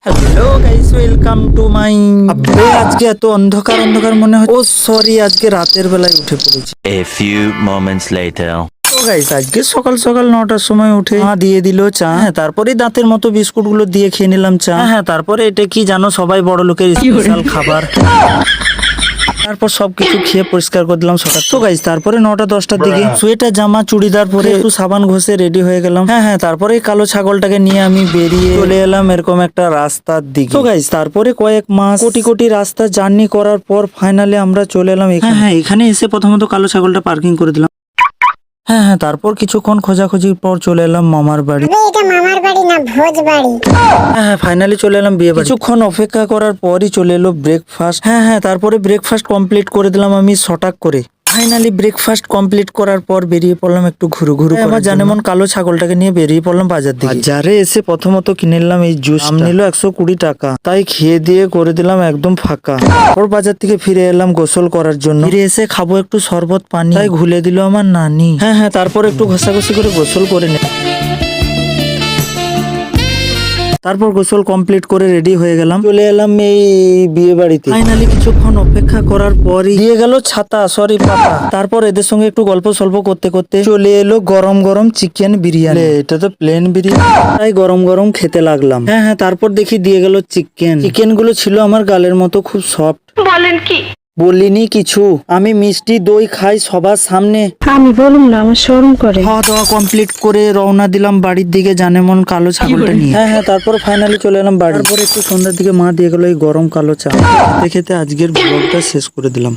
Hello guys, welcome to my. আবে আজকে এত অন্ধকার অন্ধকার মনে হয়। ও সরি, আজকে রাতের বেলায় উঠে পড়েছি। A few moments later. তো গাইস, আজকে সকাল সকাল 9টার সময় উঠে মা দিয়ে দিল চা। হ্যাঁ, তারপরে দাঁতের মতো বিস্কুট গুলো দিয়ে খেয়ে নিলাম চা। হ্যাঁ, তারপরে এটা কি জানো, সবাই বড় লোকের স্পেশাল খাবার। তারপর সবকিছু খেয়ে পরিষ্কার করে দিলাম সকাল। তো গাইস, তারপরে 9টা-10টার দিকে সোয়েটার জামা চুড়িদার পরে একটু সাবান ঘষে রেডি হয়ে গেলাম। হ্যাঁ, তারপরে এই কালো ছাগলটাকে নিয়ে আমি বেরিয়ে চলে এলাম এরকম একটা রাস্তার দিকে। তো গাইস, তারপরে কয়েক মাস কোটি কোটি রাস্তা জার্নি করার পর ফাইনালি আমরা চলে এলাম এখানে। হ্যাঁ, এখানে এসে প্রথমত কালো ছাগলটা পার্কিং করে দিলাম। হ্যাঁ, তারপর কিছুক্ষণ খোঁজাখুঁজির পর চলে এলাম মামার বাড়ি। আবে এটা মামার বাড়ি না ভোজ বাড়ি। হ্যাঁ, ফাইনালি চলে এলাম বিয়ে বাড়ি। কিছুক্ষণ অপেক্ষা করার পরই চলে এলো ব্রেকফাস্ট। হ্যাঁ, তারপরে ব্রেকফাস্ট কমপ্লিট করে দিলাম আমি শটাক করে। ফাইনালি ব্রেকফাস্ট কমপ্লিট করার পর বেরিয়ে পড়লাম একটু ঘুরু আমার জানেমন কালো ছাগলটাকে নিয়ে বেরিয়ে পড়লাম বাজার দিকে। বাজারে এসে প্রথমত কিনে নিলাম এই জুস। দাম নিল 120 টাকা, তাই খেয়ে দিয়ে করে দিলাম একদম ফাঁকা। তারপর বাজার থেকে ফিরে এলাম গোসল করার জন্য। ফিরে এসে খাবো একটু শরবত পানি, তাই ঘুলে দিল আমার নানি। হ্যাঁ, তারপর একটু ঘষাঘষি করে গোসল করে নে। তারপর গোসল কমপ্লিট করে রেডি হয়ে গেলাম, চলে এলাম এই বিয়ে বাড়িতে। ফাইনালি কিছুক্ষণ অপেক্ষা করার পরই দিয়ে গেল ছাতা, সরি পাতা। তারপর এদের সঙ্গে একটু গল্প সল্প করতে করতে চলে এলো গরম গরম চিকেন বিরিয়ানি। এটা তো প্লেন বিরিয়ানি, তাই গরম গরম খেতে লাগলাম। হ্যাঁ, তারপর দেখি দিয়ে গেল চিকেন গুলো ছিল আমার গালের মতো খুব সফট। বলেন কি? বলিনি কিছু, আমি মিষ্টি দই খাই সবার সামনে। আমি বলুম না, আমার শরম করে। খাওয়া দাওয়া কমপ্লিট করে রওনা দিলাম বাড়ির দিকে, জানে মন কালো ছাগলটা নিয়ে। হ্যাঁ, তারপর ফাইনালি চলে এলাম বাড়ি। তারপর একটু সন্ধ্যার দিকে মা দিয়ে গেলো এই গরম কালো চা। খেতে খেতে আজকের ব্লগটা শেষ করে দিলাম।